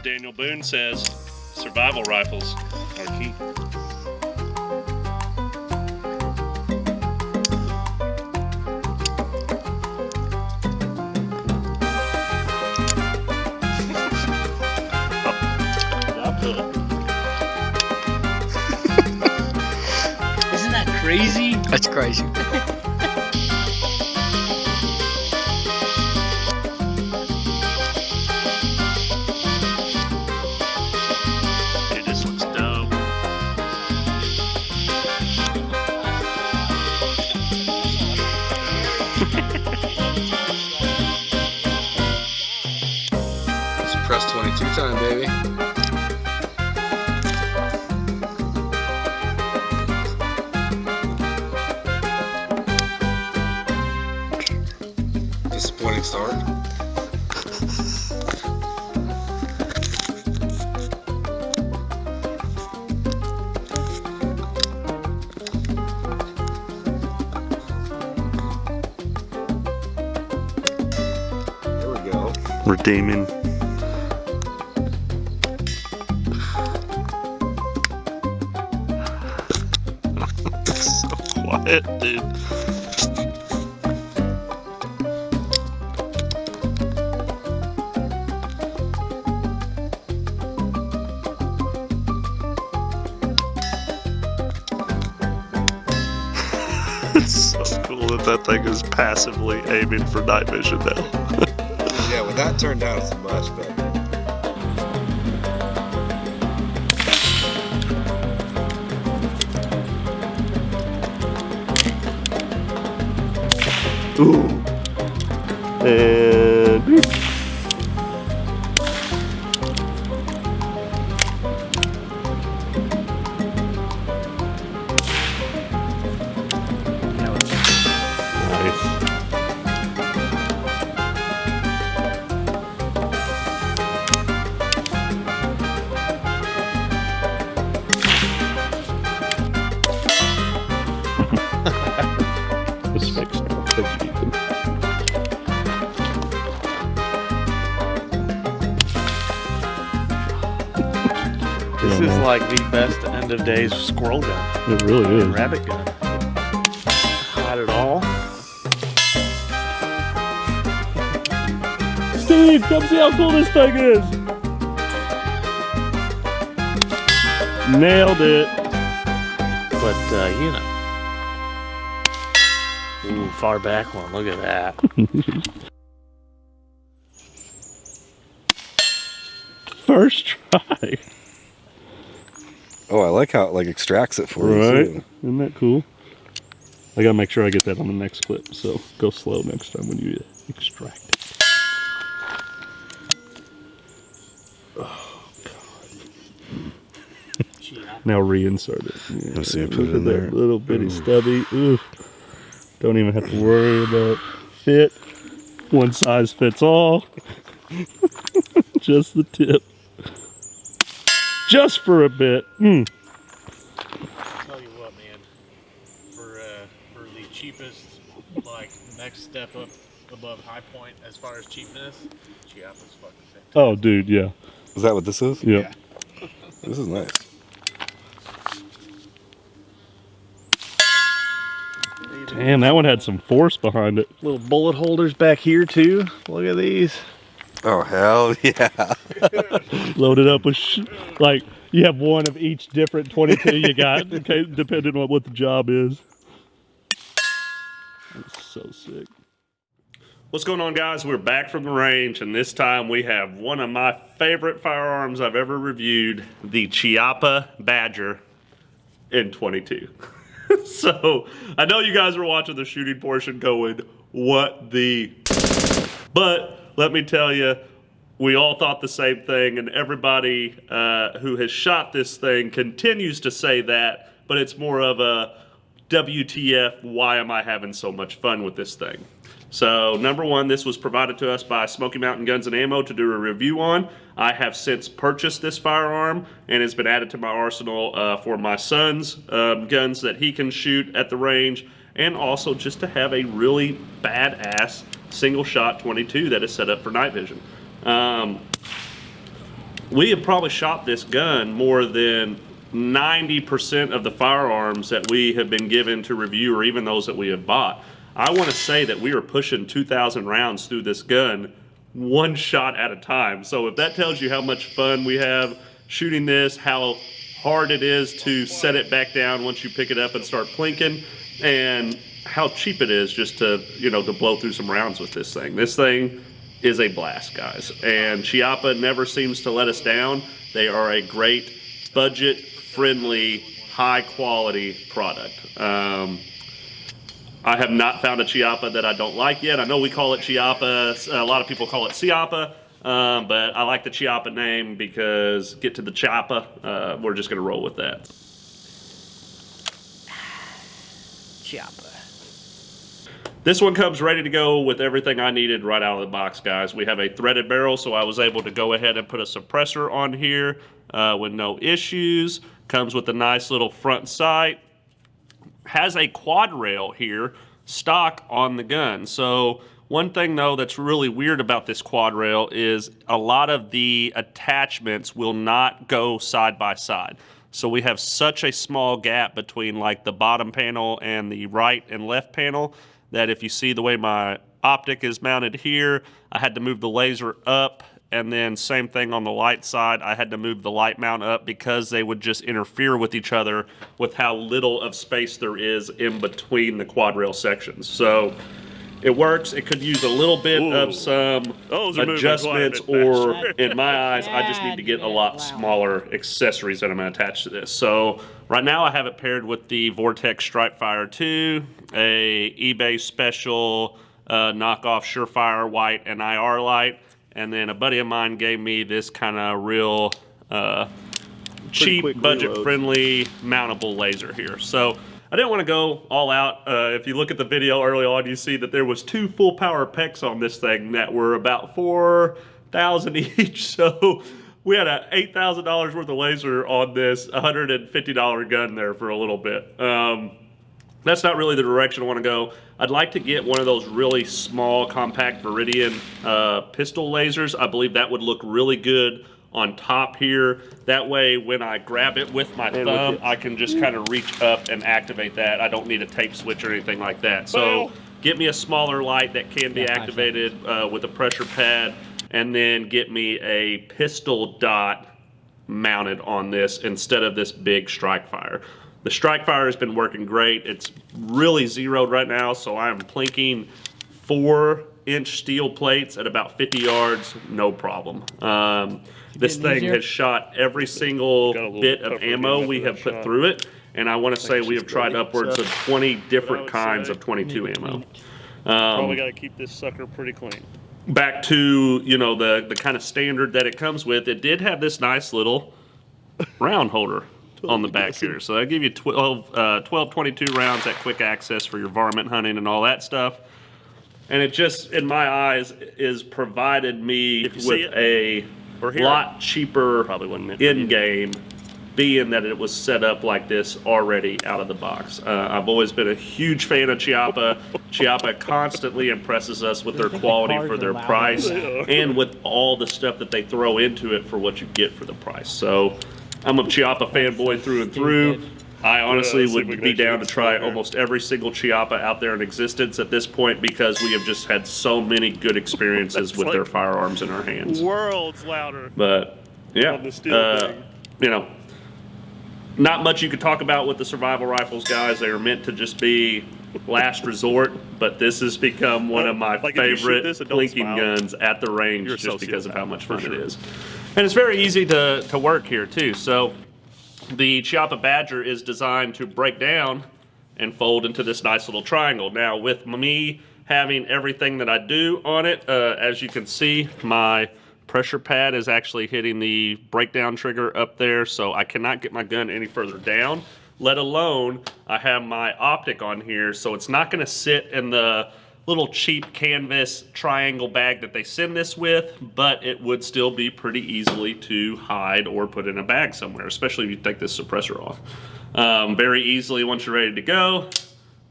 Daniel Boone says, survival rifles are key. Isn't that crazy? That's crazy. Dude, this looks dope. Suppress 22 time, baby. Disappointing start. There we go. Redeeming. It's so quiet, dude. It's so cool that thing is passively aiming for night vision now. Yeah, with that turned down, it's much better. Ooh. And nice. This makes no sense, Ethan. This is like the best end of days squirrel gun It really is. and rabbit gun. Not at all. Steve, come see how cool this thing is. Nailed it. But, you know. Ooh, far back one. Look at that. First try. Oh, I like how it like extracts it for you. Right? Too. Isn't that cool? I gotta make sure I get that on the next clip, so go slow next time when you extract it. Oh, God. Now reinsert it. Yeah, Let's see, put look it at in that there. little bitty stubby. Ooh. Don't even have to worry about fit. One size fits all. Just the tip. Just for a bit. Tell you what, man. For the cheapest, like next step up above High Point as far as cheapness, Chiappa's fucking fantastic. Oh, dude, yeah. Is that what this is? Yeah. This is nice. Damn, that one had some force behind it. Little bullet holders back here too. Look at these. Oh, hell yeah. Loaded up with, like, you have one of each different 22 you got, okay, depending on what the job is. That's so sick. What's going on, guys? We're back from the range, and this time we have one of my favorite firearms I've ever reviewed, the Chiappa Badger in 22. So, I know you guys were watching the shooting portion going, what the... But, let me tell you, we all thought the same thing, and everybody who has shot this thing continues to say that, but it's more of a WTF, why am I having so much fun with this thing? So, number one, this was provided to us by Smoky Mountain Guns and Ammo to do a review on. I have since purchased this firearm, and it's been added to my arsenal for my son's guns that he can shoot at the range, and also just to have a really badass single-shot 22 that is set up for night vision. we have probably shot this gun more than 90% of the firearms that we have been given to review, or even those that we have bought. I want to say that we are pushing 2,000 rounds through this gun, one shot at a time. So if that tells you how much fun we have shooting this, how hard it is to set it back down once you pick it up and start plinking, and how cheap it is just to, you know, to blow through some rounds with this thing. This thing is a blast, guys. And Chiappa never seems to let us down. They are a great budget-friendly, high-quality product. I have not found a Chiappa that I don't like yet. I know we call it Chiappa. A lot of people call it Chiappa. But I like the Chiappa name because get to the Chiappa. We're just going to roll with that. Chiappa. This one comes ready to go with everything I needed right out of the box, guys. We have a threaded barrel, so I was able to go ahead and put a suppressor on here with no issues. Comes with a nice little front sight. Has a quad rail here, stock on the gun. So one thing though that's really weird about this quad rail is a lot of the attachments will not go side by side. So we have such a small gap between like the bottom panel and the right and left panel that if you see the way my optic is mounted here, I had to move the laser up, and then same thing on the light side, I had to move the light mount up because they would just interfere with each other with how little of space there is in between the quad rail sections. So it works. It could use a little bit of some adjustments, or in my eyes, I just need to get a lot smaller accessories that I'm going to attach to this. So right now I have it paired with the Vortex Stripe Fire 2, a eBay special knockoff Surefire white and IR light, and then a buddy of mine gave me this kind of real cheap, budget-friendly mountable laser here. So I didn't want to go all out. If you look at the video early on, you see that there was 2 full power pecs on this thing that were about $4,000 each. So we had a $8,000 worth of laser on this $150 gun there for a little bit. That's not really the direction I want to go. I'd like to get one of those really small, compact Viridian pistol lasers. I believe that would look really good on top here. That way, when I grab it with my thumb, I can just kind of reach up and activate that. I don't need a tape switch or anything like that. So get me a smaller light that can be activated with a pressure pad, and then get me a pistol dot mounted on this instead of this big strike fire. The strike fire has been working great. It's really zeroed right now, so I am plinking 4-inch steel plates at about 50 yards, no problem. This thing has shot every single bit of ammo we have put through it, and I want to say we have tried upwards of 20 different kinds of 22 ammo. Probably got to keep this sucker pretty clean. Back to, you know, the kind of standard that it comes with, it did have this nice little round holder on the back here. So I give you 12 22 rounds at quick access for your varmint hunting and all that stuff. And it just, in my eyes, is provided me with a lot cheaper in-game, being that it was set up like this already out of the box. I've always been a huge fan of Chiappa. Chiappa constantly impresses us with their quality for their price and with all the stuff that they throw into it for what you get for the price. So I'm a Chiappa fanboy through and through. I honestly would be down to try almost every single Chiappa out there in existence at this point, because we have just had so many good experiences with their firearms in our hands. Worlds louder. But yeah, you know, not much you could talk about with the survival rifles, guys. They are meant to just be last resort, but this has become one of my favorite blinking guns at the range just because of how much fun it is. And it's very easy to work here too. So the Chiappa Badger is designed to break down and fold into this nice little triangle. Now, with me having everything that I do on it, as you can see, my pressure pad is actually hitting the breakdown trigger up there, so I cannot get my gun any further down, let alone I have my optic on here, so it's not going to sit in the little cheap canvas triangle bag that they send this with, but it would still be pretty easily to hide or put in a bag somewhere, especially if you take this suppressor off. Very easily, once you're ready to go,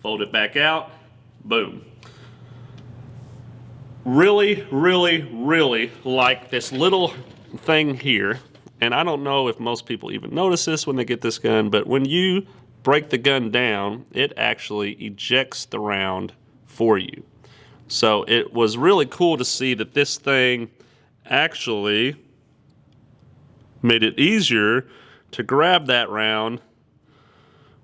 fold it back out, boom. Really, really, really like this little thing here and I don't know if most people even notice this when they get this gun, but when you break the gun down, it actually ejects the round for you. So it was really cool to see that this thing actually made it easier to grab that round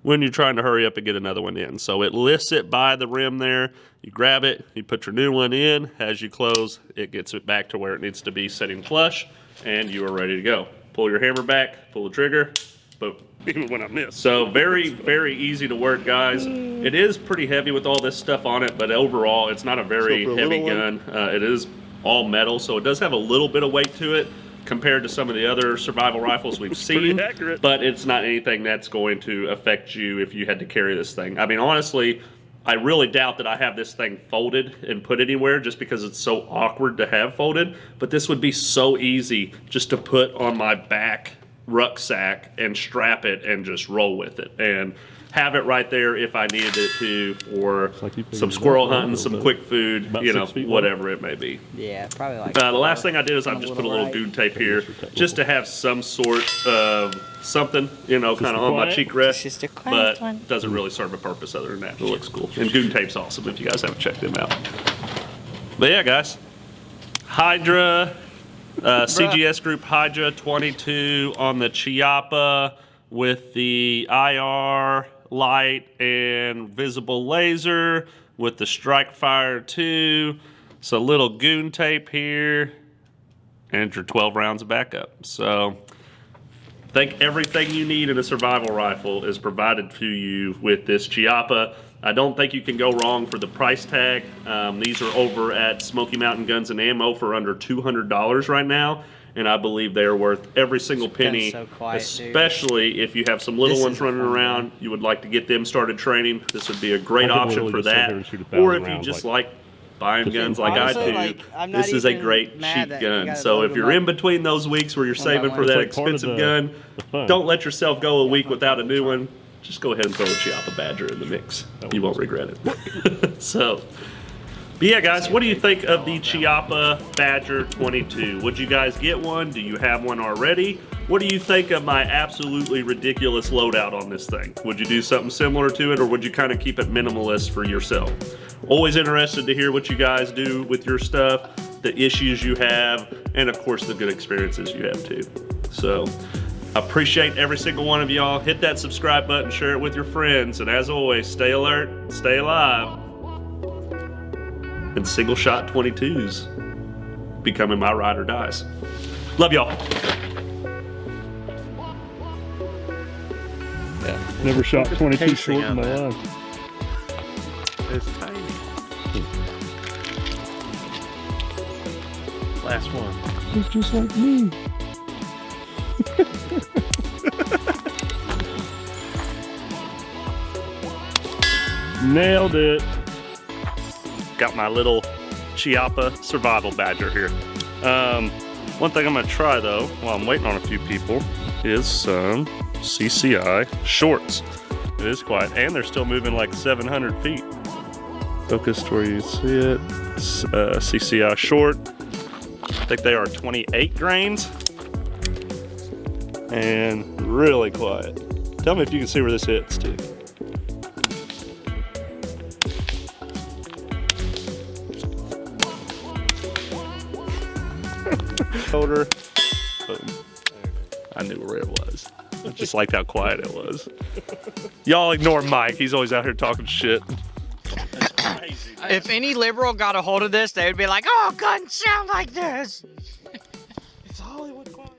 when you're trying to hurry up and get another one in. So it lifts it by the rim there. You grab it, you put your new one in. As you close, it gets it back to where it needs to be, sitting flush, and you are ready to go. Pull your hammer back, pull the trigger, boom. Even when I miss. So very, very easy to work, guys. It is pretty heavy with all this stuff on it, but overall, it's not a very So for a heavy little gun. It is all metal, so it does have a little bit of weight to it compared to some of the other survival rifles we've seen. pretty accurate. But it's not anything that's going to affect you if you had to carry this thing. I mean, honestly, I really doubt that I have this thing folded and put anywhere just because it's so awkward to have folded. But this would be so easy just to put on my back rucksack and strap it and just roll with it and have it right there if I needed it to for some squirrel hunting, some quick food, About you know, 6 feet whatever it may be. Yeah, probably like. The last thing I did is I On a just put a little little right. goon tape here just to have some sort of something, you know, kind of on my quiet? cheek rest, Just a quiet but one. doesn't really serve a purpose other than that. It looks cool. And goon tape's awesome if you guys haven't checked them out. But yeah, guys, Hydra, CGS Group Hydra 22 on the Chiappa with the IR light and visible laser with the Strike Fire 2. So little goon tape here and your 12 rounds of backup. So I think everything you need in a survival rifle is provided to you with this Chiappa. I don't think you can go wrong for the price tag. These are over at Smoky Mountain Guns and Ammo for under $200 right now. And I believe they are worth every single penny, so quiet, dude. especially if you have some little This ones is a running fun around. You would like to get them started training. This would be a great I could option literally for just sit that. here and shoot 1,000 Or if you rounds, just like- like buying guns like Honestly, I do, like, I'm not this is a even great mad cheap that you gun. gotta So load if them you're up in between those weeks where you're one by saving one. for that It's like part of expensive the gun, fun. don't let yourself go a week without a new one. Just go ahead and throw a Chiappa Badger in the mix. You won't regret it. So, but yeah, guys, what do you think of the Chiappa Badger 22? Would you guys get one? Do you have one already? What do you think of my absolutely ridiculous loadout on this thing? Would you do something similar to it, or would you kind of keep it minimalist for yourself? Always interested to hear what you guys do with your stuff, the issues you have, and of course the good experiences you have too. So, appreciate every single one of y'all. Hit that subscribe button, share it with your friends, and as always, stay alert, stay alive, and single shot 22s becoming my ride or dies. Love y'all. Never shot 22 Casing short in on my that. life. It's tiny. Last one. It's just like me. Nailed it. Got my little Chiappa Survival Badger here. One thing I'm gonna try though, while I'm waiting on a few people, is some CCI shorts. It is quiet, and they're still moving like 700 feet. Focus to where you see it. CCI short. I think they are 28 grains. And really quiet. Tell me if you can see where this hits too. Shoulder. Boom. I knew where it was. I just liked how quiet it was. Y'all ignore Mike. He's always out here talking shit. If any liberal got a hold of this, they would be like, "Oh, guns sound like this." It's Hollywood quiet.